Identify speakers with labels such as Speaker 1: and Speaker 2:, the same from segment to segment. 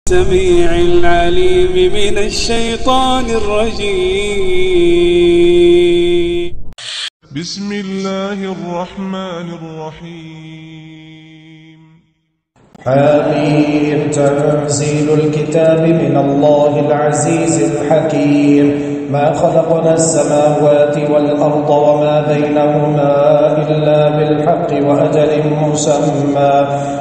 Speaker 1: السميع العليم من الشيطان الرجيم.
Speaker 2: بسم الله الرحمن الرحيم.
Speaker 3: حميم. تنزيل الكتاب من الله العزيز الحكيم. ما خلقنا السماوات والأرض وما بينهما إلا بالحق وأجل مسمى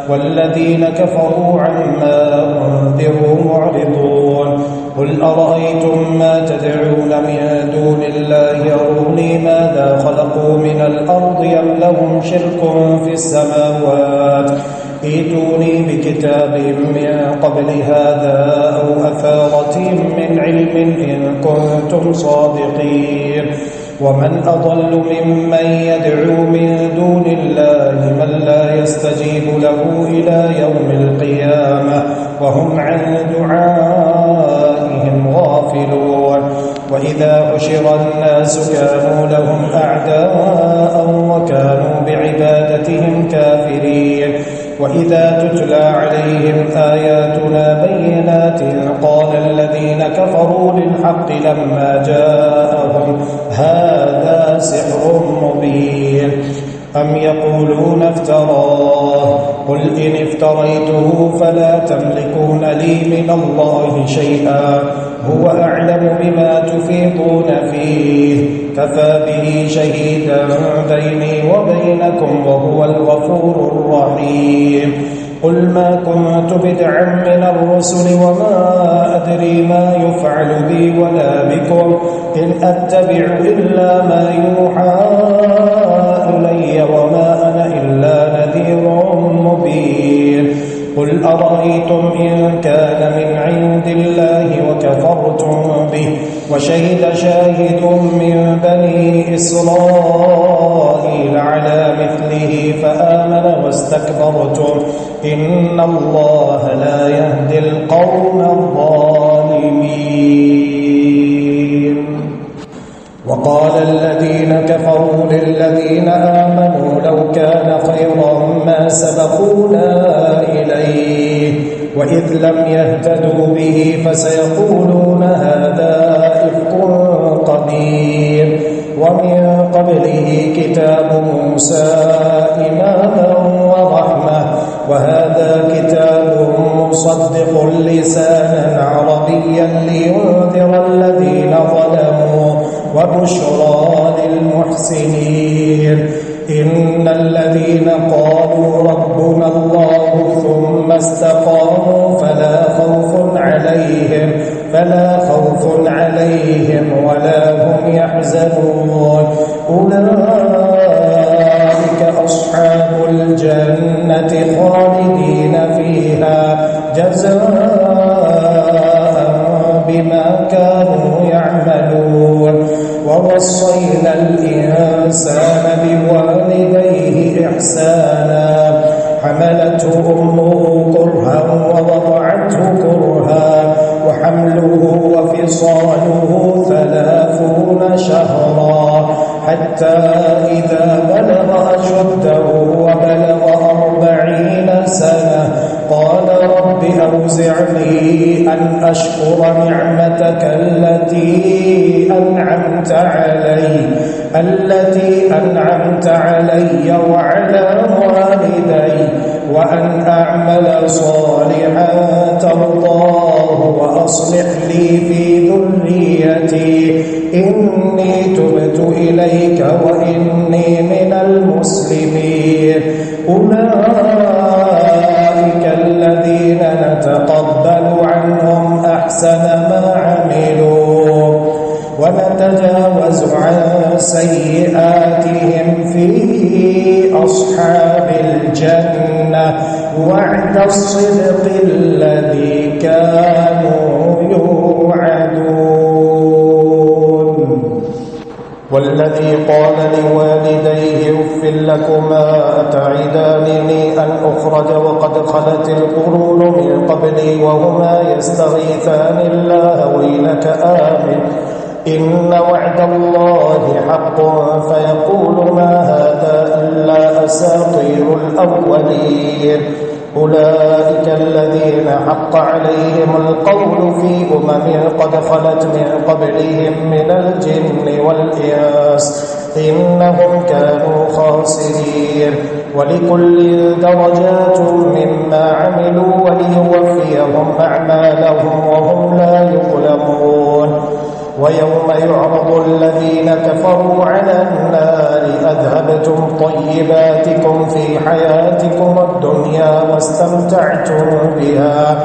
Speaker 3: والذين كفروا عما أنذروا معرضون. قل أرأيتم ما تدعون من دون الله أروني ماذا خلقوا من الأرض أم لهم شرك في السماوات ائتوني بكتاب من قبل هذا أو أثارة من علم إن كنتم صادقين. ومن أضل ممن يدعو من دون الله من لا يستجيب له إلى يوم القيامة وهم عن دعائهم غافلون. وإذا حشر الناس كانوا لهم أعداء وكانوا بعبادتهم كافرين. وإذا تتلى عليهم آياتنا بينات قال الذين كفروا للحق لما جاءهم هذا سحر مبين. أم يقولون افتراه قل إن افتريته فلا تملكون لي من الله شيئا هو أعلم بما تفيضون فيه كفى به شهيدا بيني وبينكم وهو الغفور الرحيم. قل ما كنت بدعا من الرسل وما أدري ما يفعل بي ولا بكم إن أتبع إلا ما يوحى إلي وما أنا إلا نذير مبين. قل أرأيتم إن كان من عند الله وكفرتم به وشهد شاهد من بني إسرائيل على مثله فآمن واستكبرتم إن الله لا يهدي القوم الظالمين. وقال الذين كفروا للذين آمنوا لو كان خيرا ما سبقونا إليه وإذ لم يهتدوا به فسيقولون هذا إفك قديم. ومن قبله كتاب موسى إماما ورحمة وهذا كتاب مصدق لسانا عربيا لينذر الذين ظلموا وبشرى للمحسنين. إن الذين قالوا ربنا الله ثم استقاموا فلا خوف عليهم ولا هم يحزنون. أولئك أصحاب الجنة خالدين فيها جزاء بما كانوا يعملون. ووصينا الإنسان بوالديه إحسانا حملته أمه كرها ووضعته كرها وحمله وفصاله 30 شهرا حتى إذا بلغ أشده وبلغ 40 سنة قال رب أوزعني أن أشكر نعمتك التي أنعمت علي وعلى والدي وأن أعمل صالحا ترضاه وأصلح لي في ذريتي إني تبت إليك وإني من المسلمين. أولئك الذين نتقبل عنهم أحسن ما عملوا ونتجاوز عن سيئاتهم في أصحاب الجنة وعد الصدق الذي كانوا يوعدون. والذي قال لوالديه أف لكما أتعدانني أن أخرج وقد خلت القرون من قبلي وهما يستغيثان الله ويلك آمن إن وعد الله حق فيقول ما هذا إلا أساطير الأولين. أولئك الذين حق عليهم القول في قد خلت من قبلهم من الجن والإنس إنهم كانوا خاسرين ولكل درجات مما عملوا وليوفيهم أعمالهم وهم لا يظلمون ويوم يعرض الذين كفروا على النار أذهبتم طيباتكم في حياتكم الدنيا واستمتعتم بها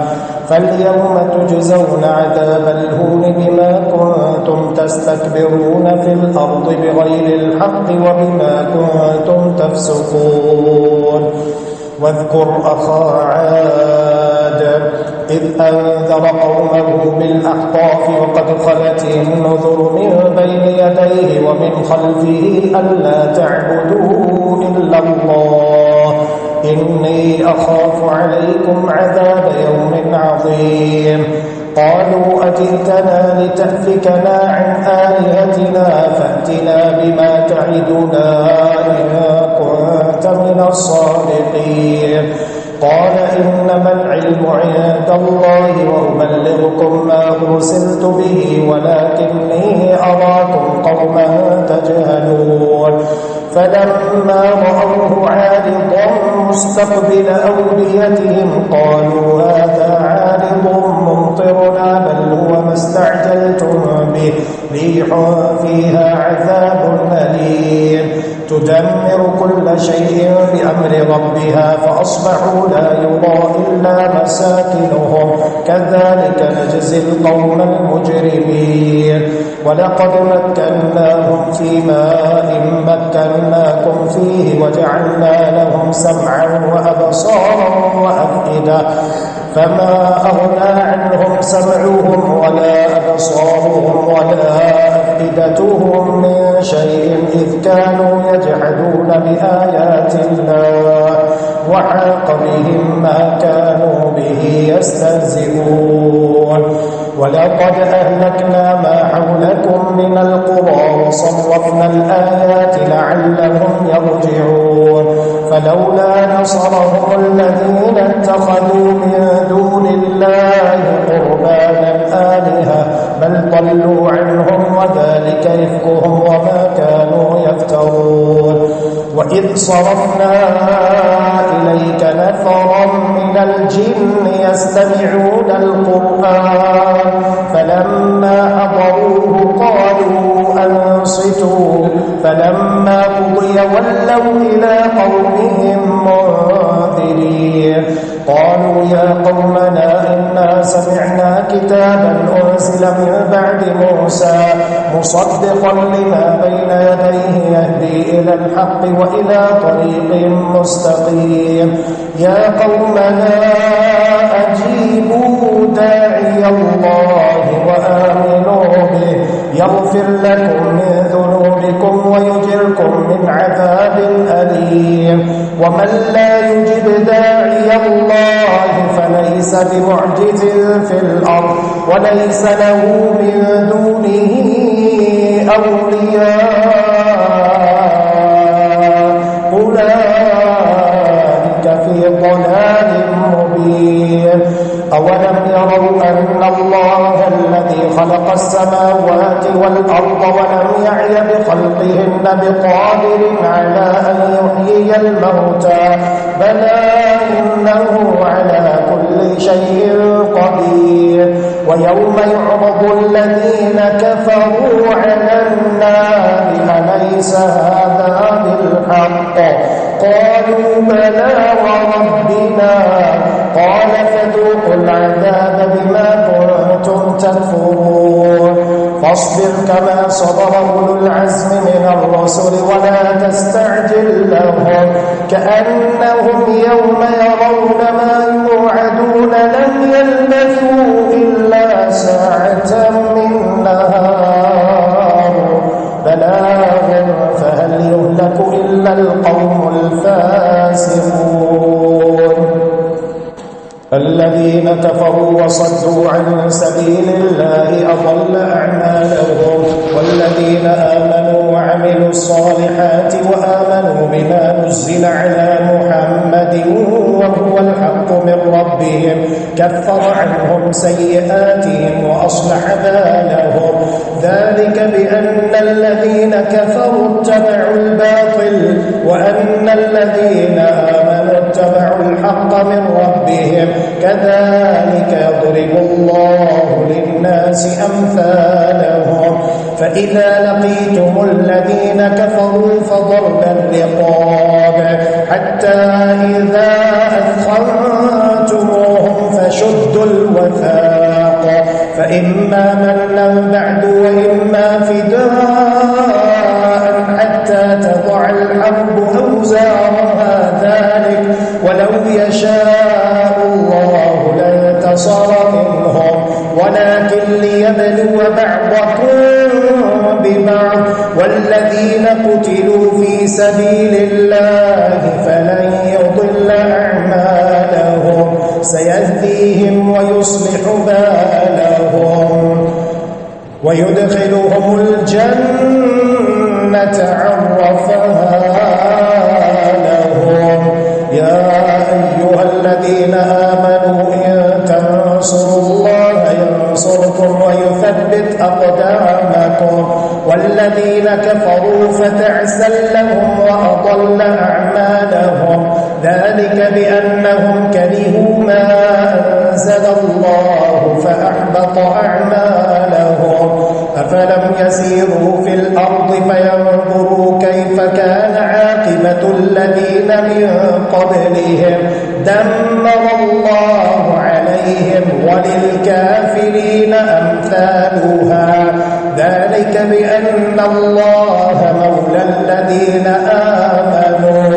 Speaker 3: فاليوم تجزون عذاب الهون بما كنتم تستكبرون في الأرض بغير الحق وبما كنتم تفسقون واذكر أخا عاد إذ أنذر قومه بالأحقاف وقد خلت النذر من بين يديه ومن خلفه ألا تعبدوا إلا الله إني أخاف عليكم عذاب يوم عظيم قالوا أجئتنا لتأفكنا عن آلهتنا فأتنا بما تعدنا إن كنت من الصادقين قال إنما العلم عند الله وأبلغكم ما أرسلت به ولكني أراكم قوما تجهلون فلما رأوه عارضا مستقبل أوديتهم قالوا هذا عارض ممطرنا بل هو ما استعجلتم به ريح فيها عذاب أليم تدمر كل شيء بأمر ربها فأصبحوا لا يرى إلا مساكنهم كذلك نجزي القوم المجرمين ولقد مكناهم في ماء مكناكم فيه وجعلنا لهم سمعا وأبصارا وأفئدة فما أغنى عنهم سمعهم ولا أبصارهم ولا أفئدتهم من شيء إذ كانوا يجحدون بآيات الله وحاق بهم ما كانوا به يستهزئون ولقد أهلكنا ما حولكم من القرى وصرفنا الآيات لعلهم يرجعون فلولا نصرهم الذين اتخذوا من دون الله قربانا آلهة بل ضلوا عنهم وذلك إفكهم وما كانوا يفترون وإذ صرفنا إليك نفرا من الجن يستمعون القرآن فلما حضروه قالوا أنصتوا فلما قضي ولوا إلى قومهم منذرين قالوا يا قومنا إنا سمعنا كتابا أنزل من بعد موسى مصدقا لما بين يديه يهدي إلى الحق وإلى طريق مستقيم يا قومنا أجيبوا داعي الله وآمنوا به يغفر لكم من ذنوبكم ويجركم من عذاب أليم ومن لا يجب داعي الله فليس بمعجز في الأرض وليس له من دونه أولياء أولئك في ضلال مبين أولم يروا أن الله الذي خلق السماوات والأرض ولم يعي بخلقهن بقادر على أن يحيي الموتى بلى إنه على كل شيء قدير ويوم يعرض الذين كفروا على النار أليس هذا بالحق قالوا بلى وربنا قال فذوقوا العذاب بما كنتم تكفرون فاصبر كما صبر أولو العزم من الرسل ولا تستعجل لهم كأنهم يوم يرون ما يوعدون لم يلبثوا إلا ساعة من نهار بلاغ فهل يهلك إلا القوم الفاسقون الذين كفروا وصدوا عن سبيل الله أضل أعمالهم والذين آمنوا وعملوا الصالحات وآمنوا بما نزل على محمد وهو الحق ربهم كفر عنهم سيئاتهم وأصلح بالهم ذلك بأن الذين كفروا اتبعوا الباطل وأن الذين آمنوا اتبعوا الحق من ربهم كذلك يضرب الله للناس أمثالهم فإذا لقيتم الذين كفروا فضرب الرقاب حتى إذا أثخنتموهم فشدوا الوثاق فإما منا بعد وإما فداء حتى تضع الحرب أوزارها ذلك ولو يشاء الله لانتصر منهم ولكن ليبلو بعضكم ببعض والذين قتلوا في سبيل الله فلن يضل أعمالهم سيهديهم ويصلح بالهم ويدخلهم الجنة عرفها لهم يا أيها الذين آمنوا إن تنصروا الله ينصركم ويثبت أقدامكم والذين كفروا فتعسا لهم وأضل أعمالهم ذلك بأنهم كرهوا ما أنزل الله فأحبط أعمالهم أفلم يسيروا في الأرض فينظروا كيف كان عاقبة الذين من قبلهم دمر الله عليهم وللكافرين أمثالها ذلك بأن الله مولى الذين آمنوا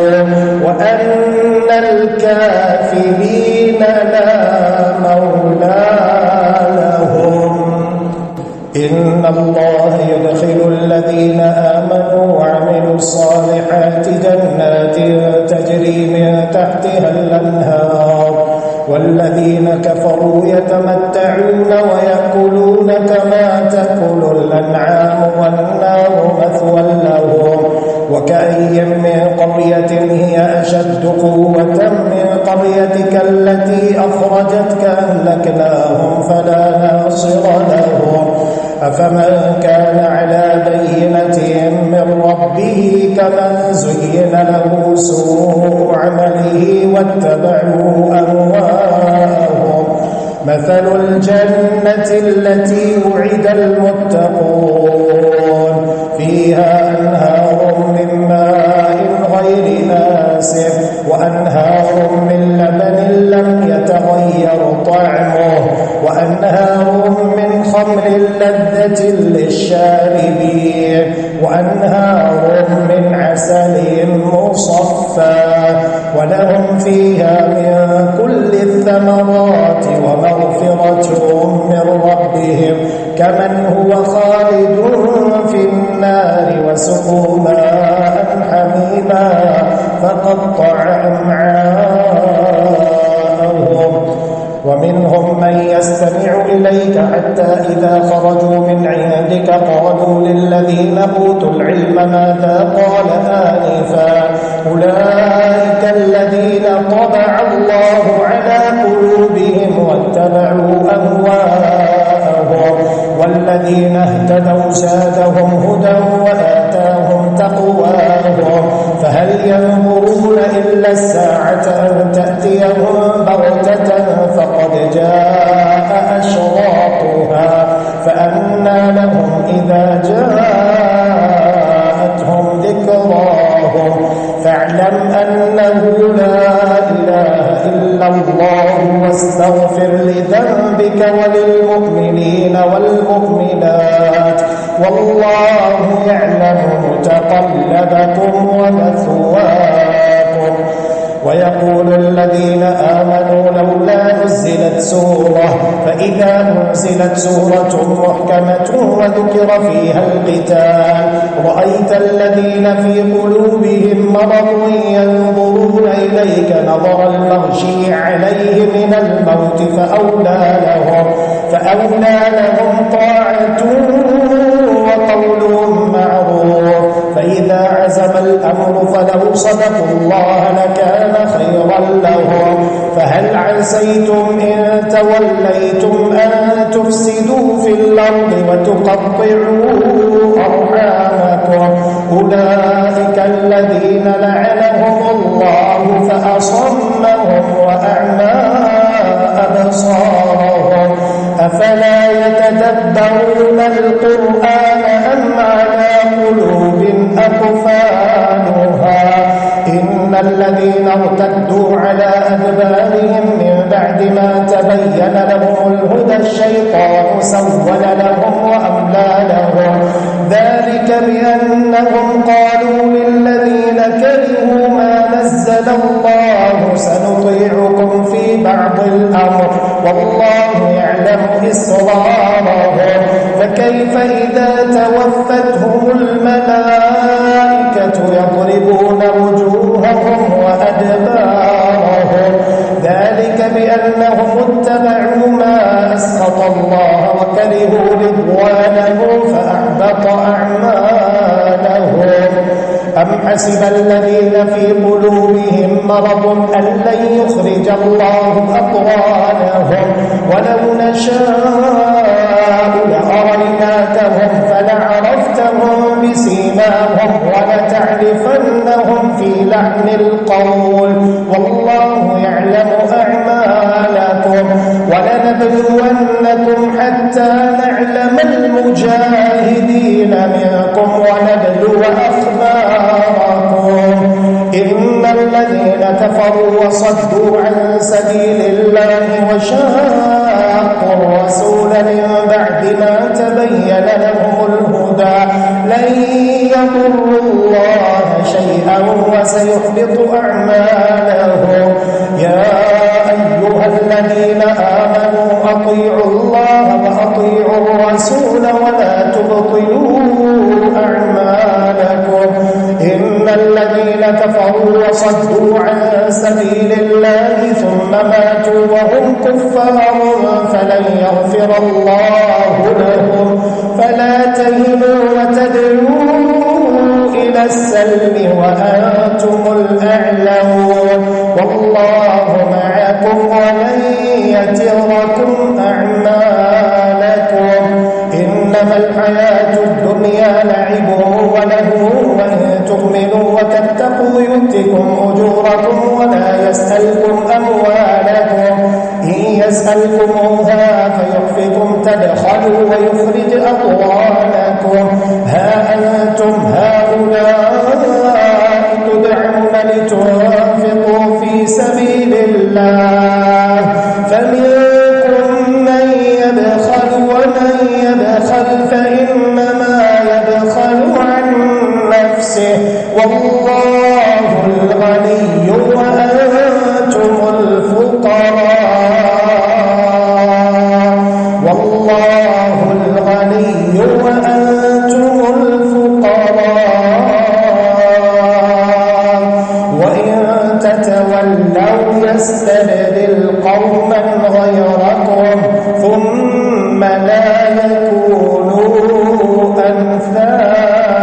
Speaker 3: وأن الكافرين لا مولى لهم إن الله يدخل الذين آمنوا وعملوا الصالحات جنات تجري من تحتها الأنهار والذين كفروا يتمتعون ويأكلون كما تأكل الأنعام والنار مثوى لهم وكأي من قرية هي أشد قوة من قريتك التي أخرجتك أهلكناهم فلا ناصر لهم أفمن كان على بينة من ربه كمن زين له سوء عمله واتبعوا أهواءهم مثل الجنة التي وعد المتقون فيها أنهار من ماء غير آسف وأنهار من لبن لم يتغير طعمه وأنهار من خمر لذة للشاربين وأنهار من عسل مصفى ولهم فيها من كل الثمرات ومغفرة من ربهم كمن هو خالد في النار وسقوا ماء حميما فقطع أمعاءهم ومنهم من يستمع إليك حتى إذا خرجوا من عندك قالوا للذين أوتوا العلم ماذا قال آنفا أولئك الذين طبع الله على قلوبهم واتبعوا أهواءهم والذين اهتدوا زادهم هدى وآتاهم تقواهم فهل ينظرون إلا الساعة أن تأتيهم بغتة فقد جاء أشراطها فأنى لهم إذا جاءتهم ذكراهم فاعلم أنه لا إله إلا الله واستغفر لذنبك وللمؤمنين والمؤمنات والله يعلم متقلبكم ومثواكم ويقول الذين آمنوا لولا نزلت سورة فإذا نزلت سورة محكمة وذكر فيها القتال رأيت الذين في قلوبهم مرض ينظرون إليك نظر المغشي عليه من الموت فأولى لهم طاعة وقول معروف فإذا عزم الأمر فلو صدقوا الله لكان خيرا لهم فهل عسيتم إن توليتم أن تفسدوا في الأرض وتقطعوا أرحامكم أولئك الذين لعنهم الله فأصمهم وأعمى أبصارهم أفلا يتدبرون القرآن أم على قلوب أقفالها إن الذين ارتدوا على أدبارهم من بعد ما تبين لهم الهدى الشيطان سول لهم وأملى لهم ذلك بأنهم قالوا للذين كرهوا ما نزل الله سنطيعكم في بعض الأمر والله يعلم إسرارهم فكيف إذا توفتهم الملائكة يضربون وجوههم وأدبارهم ذلك بأنهم اتبعوا ما أسخط الله وكرهوا رضوانه فأحبط أعمالهم أم حسب الذين في قلوبهم مرض أن لن يخرج الله أضغانهم ولو نشاء لأريناكهم فلعرفتهم بسيماهم ولتعرفنهم في لحن القول والله يعلم أعمالكم ولنبلونكم حتى نعلم المجاهدين منكم ونبلو أخباركم إن الذين كفروا وصدوا عن سبيل الله وشاقوا الرسول من بعد ما تبين لهم الهدى لن يضروا الله شيئا وسيحبط أعمالهم يا أيها الذين آمنوا أطيعوا الله وأطيعوا الرسول ولا تبطلوا أعمالكم إن الذين كفروا وصدوا عن سبيل الله ثم ماتوا وهم كفار فلن يغفر الله لهم فلا تهنوا وتدعوا إلى السلم وأنتم الأعلون والله معكم ولن يتركم أعمالكم إنما الحياة الدنيا لعب ولهو وإن تؤمنوا وتتقوا يؤتكم أجوركم ولا يسألكم أموالكم إن يسألكموها فيحفكم تبخلوا ويخرج أضغانكم ها أنتم هؤلاء تدعون لتنفقوا في سبيل الله فمنكم من يبخل ومن يبخل فإنما يبخل عن نفسه والله الغني وأنتم الفقراء والله الغني وأنتم الفقراء وإن تتولوا يستبدل قوما غيركم ثم لا يكونوا أمثالكم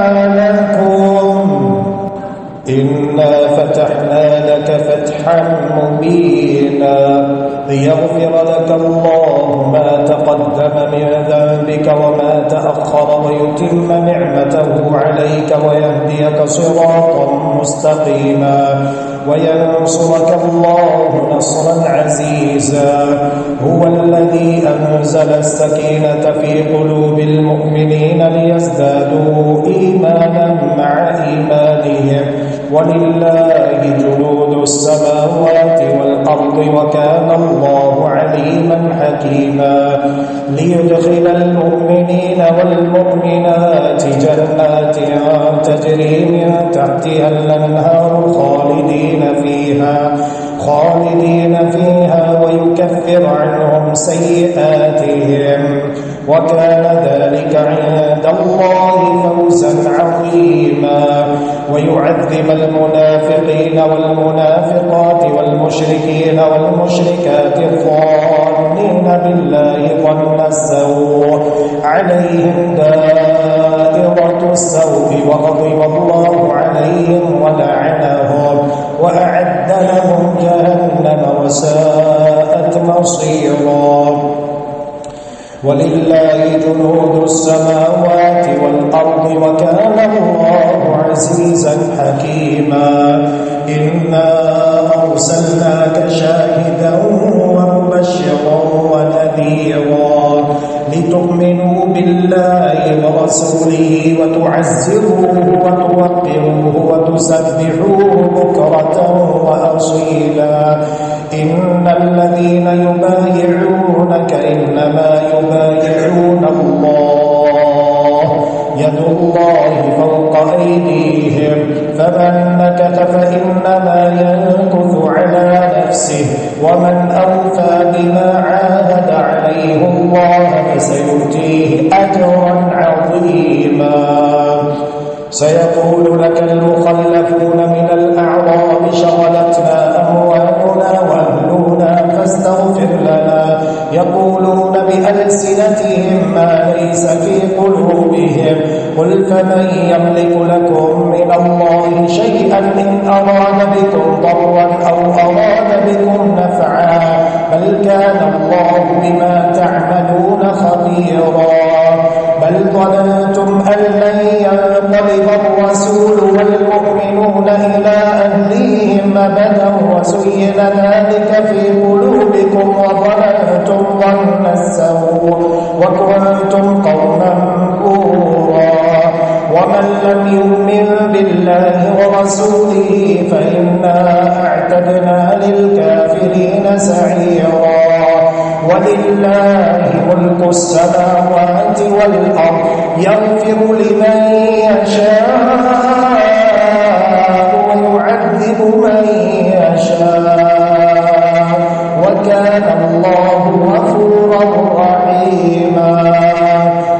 Speaker 3: إنا فتحنا لك فتحا مبينا ليغفر لك الله ما تقدم من ذنبك وما تأخر ويتم نعمته عليك ويهديك صراطا مستقيما وينصرك الله نصرا عزيزا هو الذي أنزل السكينة في قلوب المؤمنين ليزدادوا إيمانا مع إيمانهم ولله جنود السماوات والأرض وكان الله عليما حكيما ليدخل المؤمنين والمؤمنات جنات تجري من تحتها الأنهار خالدين فيها ويكفر عنهم سيئاتهم وكان ذلك عند الله فوزا عظيما ويعذب المنافقين والمنافقات والمشركين والمشركات الظانين بالله ظن السوء عليهم دائرة السوء وغضب الله عليهم ولعنهم وأعد لهم جهنم وساءت مصيرا. ولله جنود السماوات والأرض وكان الله عزيزا حكيما. إنا أرسلناك شاهدا ومبشرا ونذيرا لتؤمنوا بالله ورسوله وتعزروه وتوقروه وتسبحوه بكرة وأصيلا. إن الذين يبايعونك إنما يبايعون الله يد الله فوق أيديهم فمن نكث فإنما ينكث على نفسه ومن أوفى بما عاهد عليه الله فسيؤتيه أجرا عظيما. سيقول لك المخلفون من الأعراب شغلتنا أموالنا وأهلنا فاستغفر لنا. يقولون بألسنتهم ما ليس في قلوبهم قل فمن يملك لكم من الله شيئا إن أراد بكم ضرا أو أراد بكم نفعا بل كان الله بما تعملون خبيرا. بل ظننتم أن لن ينقلب الرسول والمؤمنون إلى أهليهم أبدا وزين ذلك في قلوبكم وظننتم ظن السوء وكنتم قوما بورا. ومن لم يؤمن بالله ورسوله فإنا أعتدنا للكافرين سعيرا. ولله ملك السماوات والأرض يغفر لمن يشاء ويعذب من يشاء وكان الله غفورا رحيما.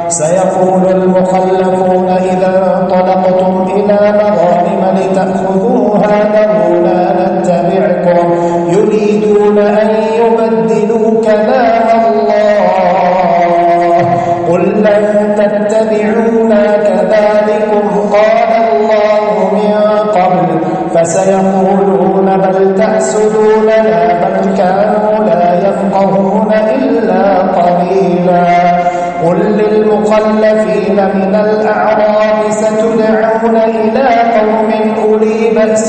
Speaker 3: سيقول المخلفون إذا انطلقتم إلى مغانم لتأخذوها ذرونا نتبعكم يريدون أن يبدلوا كلام الله قل لن تتبعونا كذلكم قال الله من قبل فسيقولون بل تحسدوننا بل كانوا لا يفقهون إلا قليلا. قل للمخلفين من الأعراب ستدعون إلى قوم أولي بأس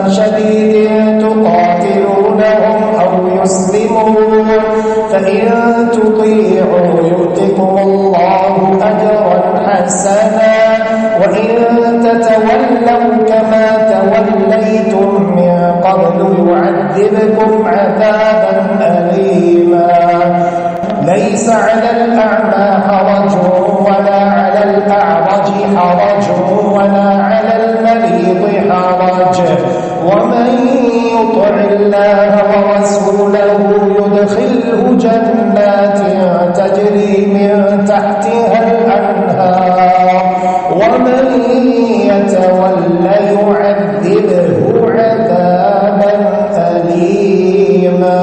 Speaker 3: شديد تقاتلونهم أو يسلمون فإن تطيعوا يؤتكم الله أجرا حسنا وإن تتولوا كما توليتم من قبل يعذبكم عذابا أليما. ليس على الأعمى حرج ولا على الأعرج حرج ولا على المريض حرج ومن يطع الله ورسوله يدخله جنات تجري من تحتها الأنهار ومن يتولى يعذبه عذابا أليما.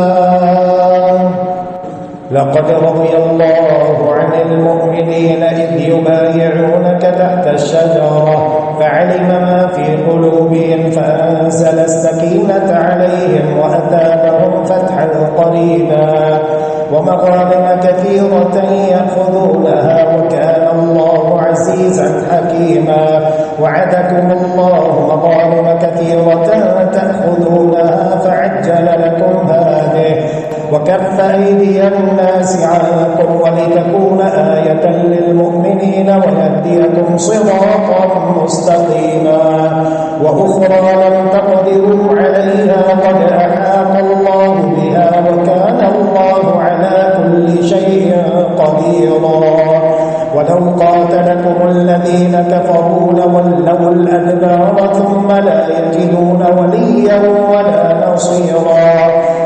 Speaker 3: لقد رضي الله عن المؤمنين إذ يبايعونك تحت الشجرة فعلم ما في قلوبهم فأنزل السكينة عليهم وأثابهم فتحا قريبا ومغانم كثيرة يأخذونها وكان الله عزيزا حكيما. وعدكم الله مغانم كثيرة تأخذونها فعجل لكم هذه وكف أيدي الناس عنكم ولتكون آية للمؤمنين ويهديكم صراطا مستقيما. وأخرى لم تقدروا عليها قد أحاط الله بها وكان الله على كل شيء قديرا. ولو قاتلكم الذين كفروا لولوا الأدبار ثم لا يجدون وليا ولا نصيرا.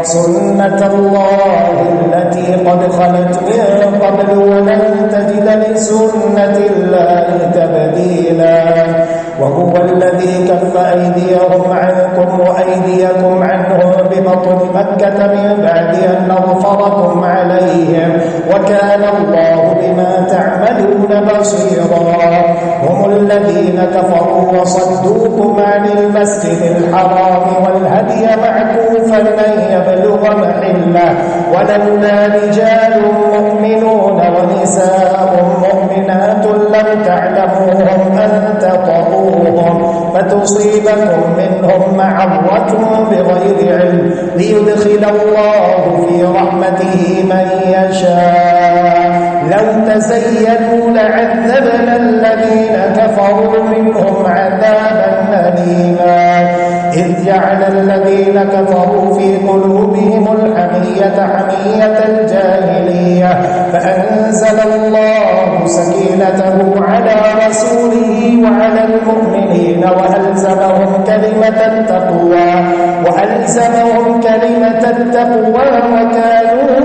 Speaker 3: سنة الله التي قد خلت من قبل ولن تجد لسنة الله تبديلا. وهو الذي كف أيديهم عنكم وأيديكم عنهم ببطن مكة من بعد أن أظفركم عليهم وكان الله بما تعملون بصيرا. هم الذين كفروا وصدوكم عن المسجد الحرام والهدي معكوفا أن يبلغ محله ولولا رجال مؤمنون ونساء مؤمنات لم تعلموهم أن تطؤوهم فتصيبكم منهم معرة بغير علم ليدخل الله في رحمته من يشاء لو تزينوا لعذبنا الذين كفروا منهم عذابا أليما إذ جعل الذين كفروا في قلوبهم الحمية حمية الجاهلية فأنزل الله سكينته على رسوله وعلى المؤمنين وألزمهم كلمة التقوى وكانوا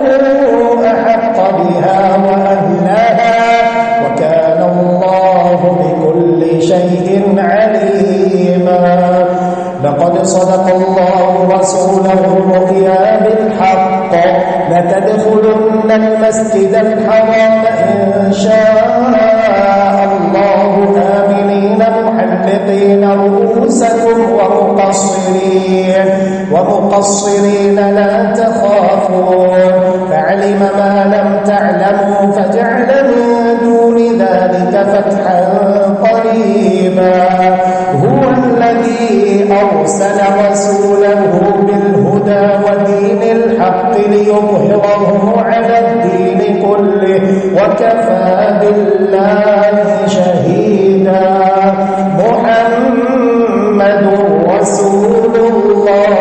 Speaker 3: أحق بها وأهلها وكان الله بكل شيء عليما لقد صدق الله رسوله الرؤيا بالحق لتدخلن المسجد الحرام إن شاء الله آمنين محلقين رؤوسكم ومقصرين لا تخافون فعلم ما لم تعلموا فجعل من دون ذلك فتحا قريبا هو الذي أرسل رسوله بالهدى ودين الحق ليظهره على الدين كله وكفى بالله شهيدا محمد رسول الله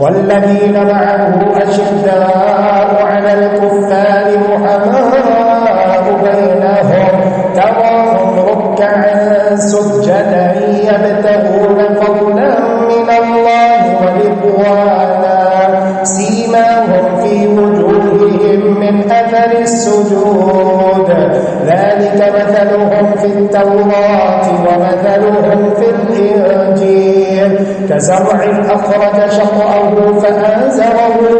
Speaker 3: والذين معه أشداء على الكفار رحماء بينهم تراهم ركعا سجدا يبتغون فضلا من الله ورضوانا سيماهم في وجوههم من أثر السجود ذلك مثلهم في التوراة ومثلهم في الإنجيل كزرع أخرج شطأه فآزره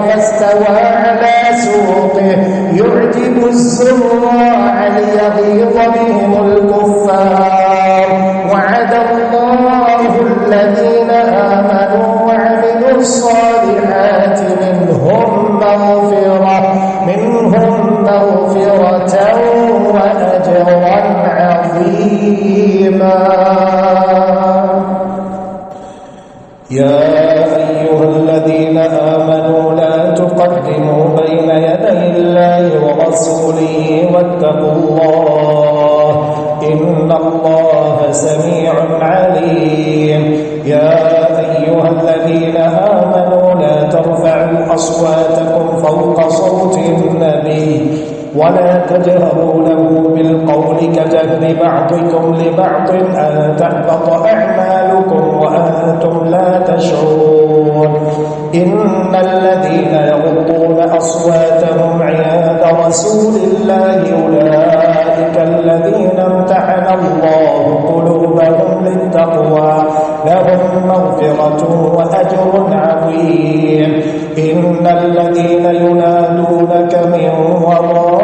Speaker 3: فاستوى على سوقه يعجب الزراع ليغيظ بهم الكفار وعد الله الذين آمنوا وعملوا الصالحات منهم مغفرة وأجرا عظيما يا أيها الذين آمنوا لا تقدموا بين يدي الله ورسوله واتقوا الله إن الله سميع عليم يا أيها الذين آمنوا لا ترفعوا أصواتكم فوق صوت النبي ولا تجهروا له بالقول كجهر بعضكم لبعض أن تحبط أعمالكم وأنتم لا تشعرون إن الذين يغضون أصواتهم عند رسول الله أولئك الذين امتحن الله قلوبهم للتقوى لهم مغفرة وأجر عظيم إن الذين ينادونك من وراء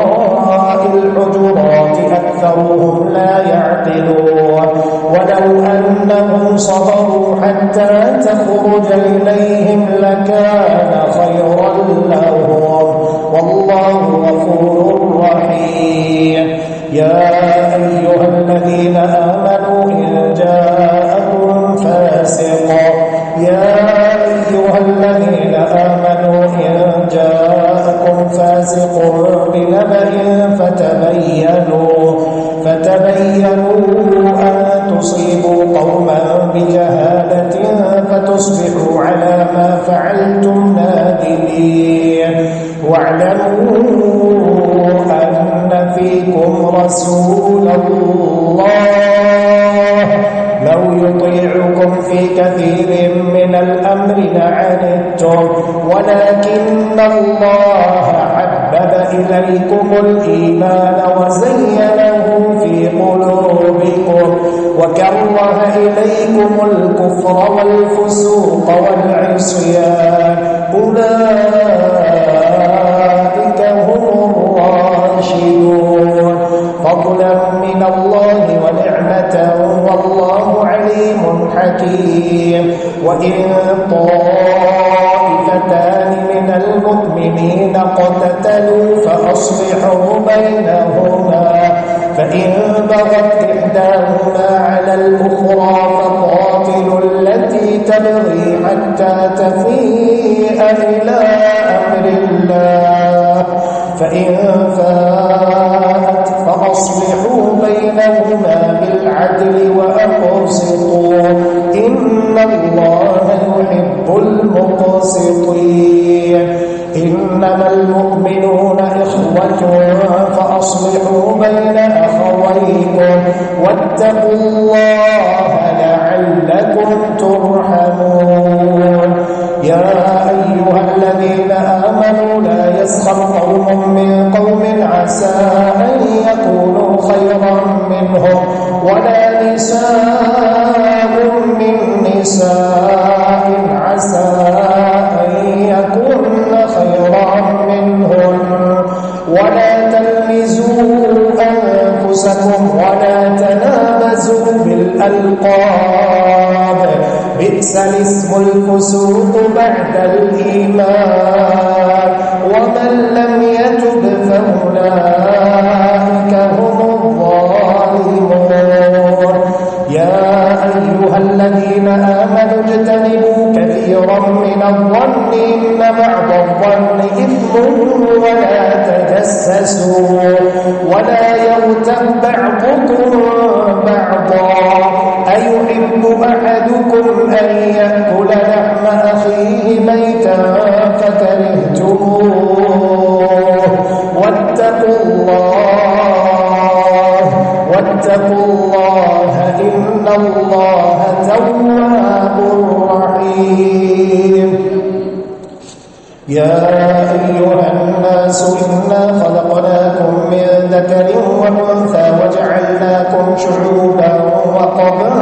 Speaker 3: الحجرات أكثرهم لا يعقلون ولو أنهم صبروا حتى تخرج إليهم لكان خيرا لهم والله غفور رحيم يا أيها الذين آمنوا إن جاءكم فاسق بنبأ فتبينوا أن تصيبوا قوما بجهالة فتصبحوا على ما فعلتم نادمين واعلموا أن فيكم رسول الله لو يطيعكم في كثير من الأمر لعنتم ولكن الله حبب إليكم الإيمان وزينه في قلوبكم وكره إليكم الكفر والفسوق والعصيان أولئك هم الراشدون وإن طائفتان من المؤمنين اقتتلوا فأصلحوا بينهما فإن بغت إحداهما على الأخرى فقاتلوا التي تبغي حتى تفيء إلى أمر الله فإن فاءت فأصلحوا بينهما بالعدل وأقسطوا إن الله يحب المقسطين إنما المؤمنون إخوة فأصلحوا بين أخويكم واتقوا الله لعلكم ترحمون يا أيها الذين آمنوا لا يسخر قوم من قوم عسى أن يكونوا خيرا منهم ولا نساء من نساء عسى أن يكون خيرا منهن ولا تلمزوا أنفسكم ولا تنابزوا بالألقاب بئس الاسم الفسوق بعد الإيمان ومن لم يتب فأولئك هم الظالمون يا أيها الذين آمنوا اجتنبوا كثيرا من الظن إن بعض الظن إثم ولا تجسسوا ولا يغتب بعضكم بعضا أيحب أحدكم أن يأكل لحم أخيه ميتا فكرهتموه واتقوا الله إن الله تواب رحيم يا أيها الناس إنا خلقناكم من ذكر وأنثى وجعلناكم شعوبا وقبائل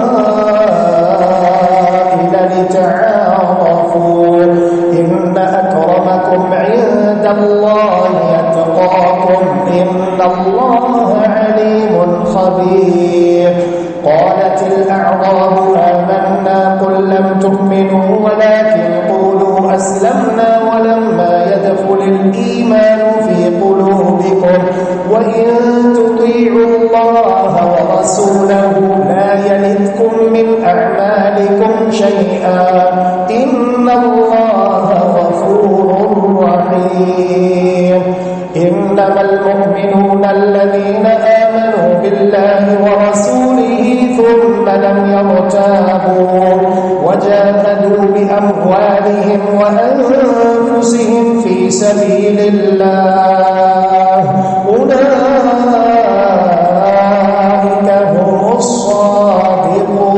Speaker 3: لتعارفوا إن أكرمكم عند الله يتقاكم إن الله عليم خبير قالت الأعراب آمنا قل لم تؤمنوا ولكن قولوا أسلمنا ولما يدخل الإيمان في قلوبكم وإن تطيعوا الله ورسوله لا يلدكم من أعمالكم شيئا إن الله غفور رحيم إنما المؤمنون الذين آمنوا بالله ورسوله ثم لم يرتابوا وجاهدوا بأموالهم وأنفسهم في سبيل الله أولئك هم الصادقون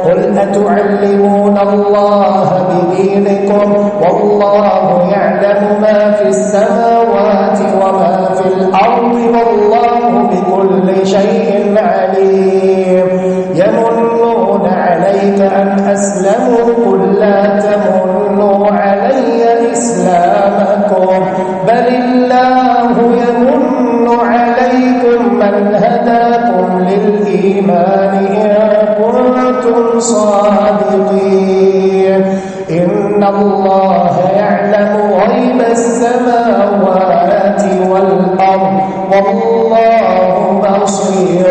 Speaker 3: قل أتعلمون الله بدينكم والله يعلم ما في السماوات وما في الأرض والله بكل شيء عليم يمنون عليك أن أسلموا قل لا تمنوا علي إسلامكم بل الله يمن عليكم من هداكم للإيمان إن كنتم صادقين إن الله يعلم غيب السماوات والأرض والله بصير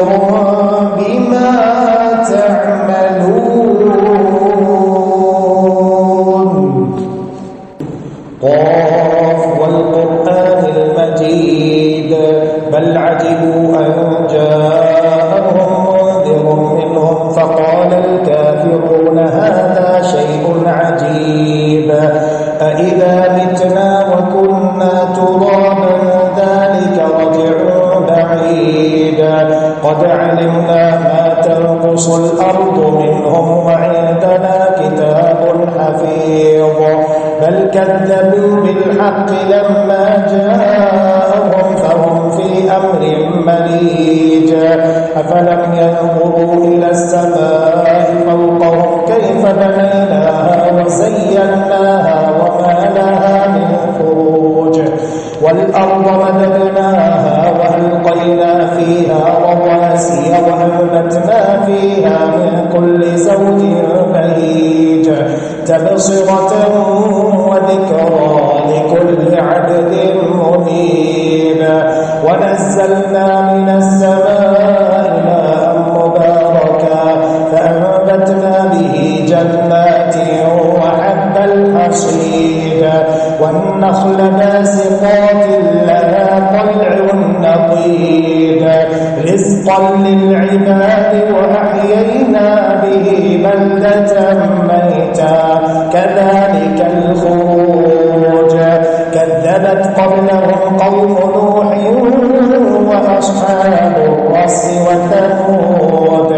Speaker 3: بما تعملون قاف والقرآن المجيد بل عجبوا أن جاءهم منذر منهم فقال الكافرون هذا شيء عجيب أإذا متنا وكنا ترابا ذلك رجع بعيد قد علمنا ما تنقص الأرض منهم وعندنا كتاب حفيظ بل كذبوا بالحق لما جاءهم فهم في أمر مريج أفلم ينظروا إلى السماء فوقهم كيف بنيناها وزيناها وما لها من فروج والأرض مددناها وألقينا فيها رواسي وأنبتنا فيها من كل زوج بهيج تبصرة وذكرى لكل عبد منيب. ونزلنا من السماء ماء مباركا فأنبتنا به جنات وحب الحصيد والنخل باسقات لها طلع نضيد رزقا للعباد وأحيينا به بلدة ميتا كذلك الخروج. كذبت قبلهم قوم نوح وأصحاب الرس وثمود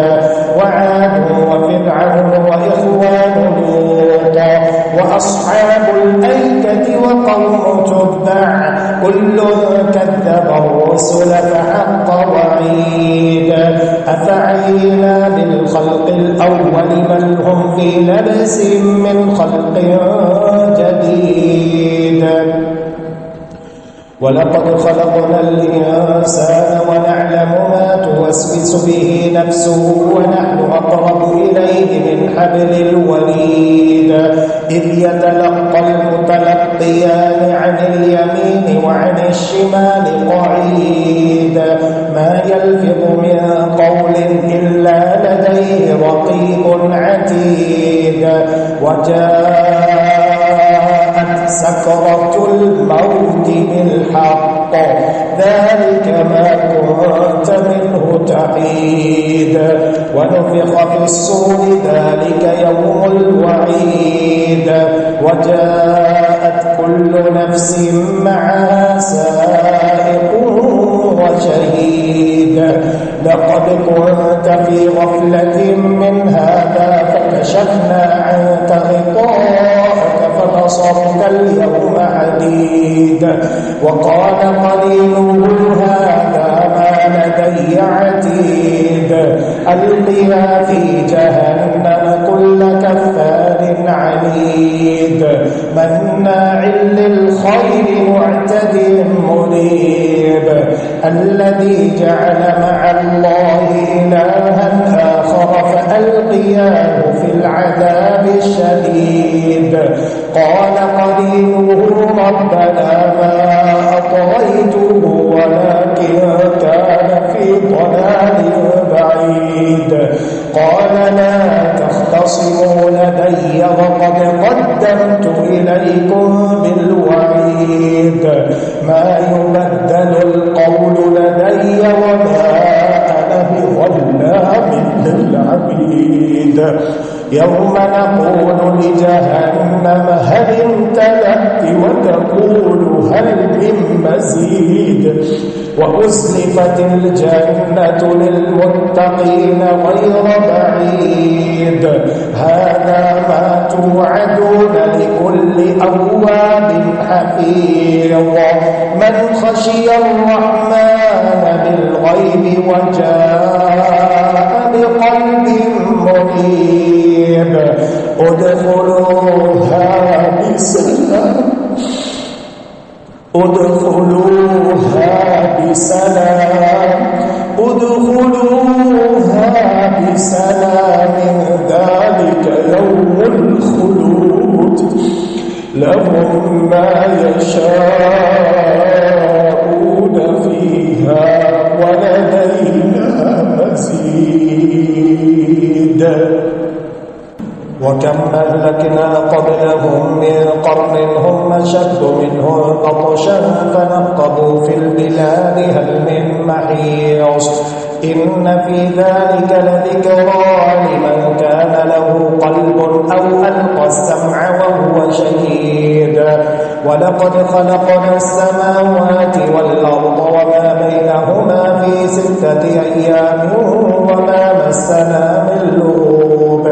Speaker 3: وعاد وفرعون وإخوان لوط وأصحاب الأيكة وقوم تبع كل كذب الرسل فحق وعيد. أفعينا بالخلق الأول بل هم في لبس من خلق جديد. ولقد خلقنا الإنسان ونعلم ما توسوس به نفسه ونحن أقرب إليه من حبل الوريد. إذ يتلقى المتلقيان عن اليمين وعن الشمال قعيد ما يلفظ من قول إلا لديه رقيب عتيد. وجاءت سكرة الموت بالحق ذلك ما كنت منه تحيد. ونفخ في الصور ذلك يوم الوعيد. وجاءت كل نفس معها سائق وشهيد. لقد كنت في غفلة من هذا فكشفنا عنك غطاءك فبصرك اليوم حديد. وقال قرينه هذا ما لدي عتيد. ألقيا في جهنم كل كفار عنيد مناع للخير معتد مريب. الذي جعل مع الله إلها آخر فألقياه في العذاب الشديد. قال قرينه ربنا ما أطغيته ولكن كان في ضلال بعيد. قال لا تختصموا لدي وقد قدمت إليكم بالوعيد. ما يبدل القول لدي وما أنا بظلام للعبيد. يوم نقول لجهنم هل امتلأت وتقول هل من مزيد. وأزلفت الجنة للمتقين غير بعيد. هذا ما توعدون لكل أواب حفيظ من خشي الرحمن بالغيب وجاء بقلب منيب. ادخلوها بسلام ادخلوها بسلام ذلك يوم الخلود لهم ما يشاءون فيها ولدينا مزيد. وكم أهلكنا قبلهم من قرن هم أشد منهم بطشا فنقبوا في البلاد هل من محيص. إن في ذلك لذكرى لمن كان له قلب أو ألقى السمع وهو شهيد. ولقد خلقنا السماوات والأرض وما بينهما في 6 أيام وما مسنا من لغوب.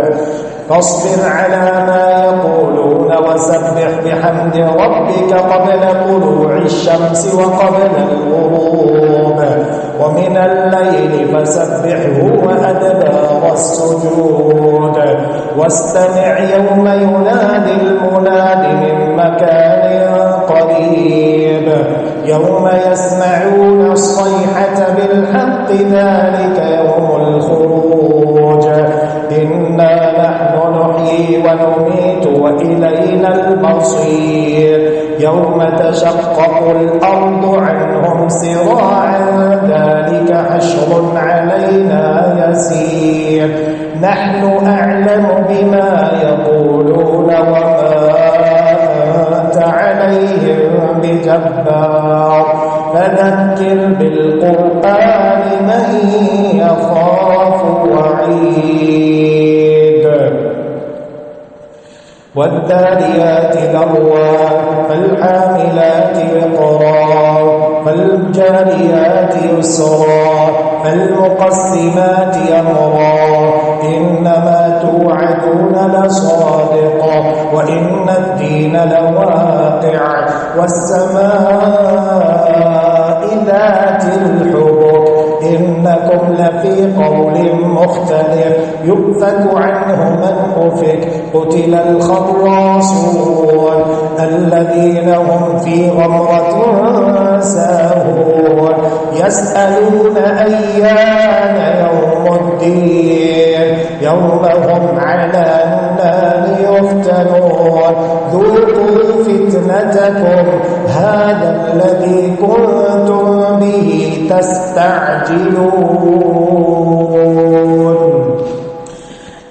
Speaker 3: فاصبر على ما يقولون وسبح بحمد ربك قبل طلوع الشمس وقبل الغروب ومن الليل فسبحه وأدبار السجود. واستمع يوم ينادي المناد من مكان قريب. يوم يسمعون الصيحة بالحق ذلك يوم الخروج. إنا نحن نحيي ونميت وإلينا المصير يوم تشقق الأرض عنهم سراعا ذلك حشر علينا يسير نحن أعلم بما يقولون وما أنت عليهم بجبار فذكر بالقرآن من يخاف وعيد والذاريات ذروا فالحاملات وقرا فالجاريات يسرا فالمقسمات أمرا إنما توعدون لصادق وإن الدين لواقع والسماء ذات الحبك إنكم لفي قول مختلف يؤفك عنه من أفك قتل الخراصون الذين هم في غمرة ساهون يسألون أيان يوم الدين يوم هم على النار يفتنون ذوقوا فتنتكم هذا الذي كنتم به تستعجلون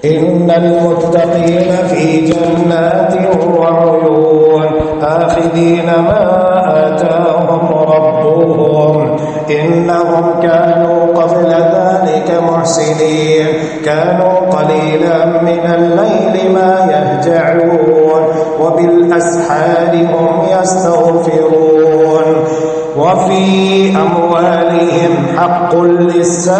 Speaker 3: إن المتقين في جنات وعيون آخذين ما آتاهم ربهم إنهم كانوا قبل ذلك محسنين كانوا قليلا من الليل ما يهجعون وبالأسحار هم يستغفرون وفي أموالهم حق للسائل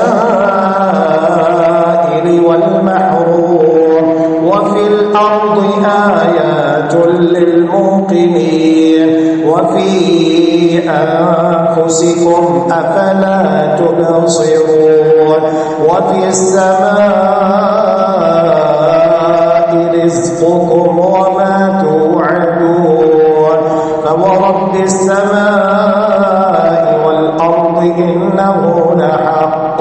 Speaker 3: والمحروم وفي الأرض آيات للموقنين وفي أنفسكم أفلا تبصرون وفي السماء رزقكم وما توعدون فورب السماء والأرض إنه لحق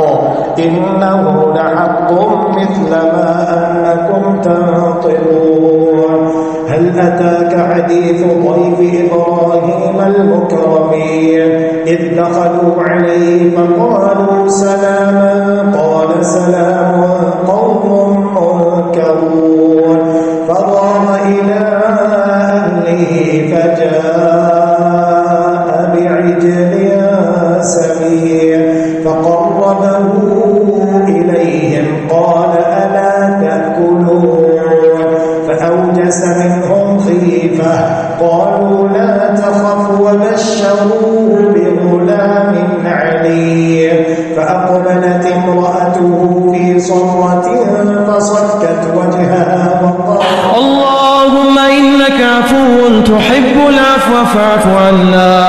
Speaker 3: مثل ما أنكم تنطقون هل أتاك حديث ضيف إبراهيم المكرمين إذ دخلوا عليه فقالوا سلاما قال سلام قوم منكرون فراغ إلى أهله فجاء بعجل سمين فقربه إليهم قال ألا تأكلون فأوجس منهم خيفة قالوا لا تخف وبشروه بغلام عليم فأقبلت امرأته في صرة فصكت وجهها وقالت
Speaker 4: اللهم إنك عفو تحب العفو فاعف عنا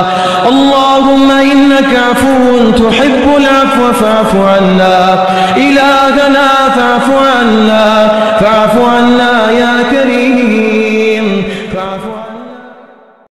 Speaker 4: اللهم إنك عفو تحب العفو فاعف عنا إلهنا فاعف عنا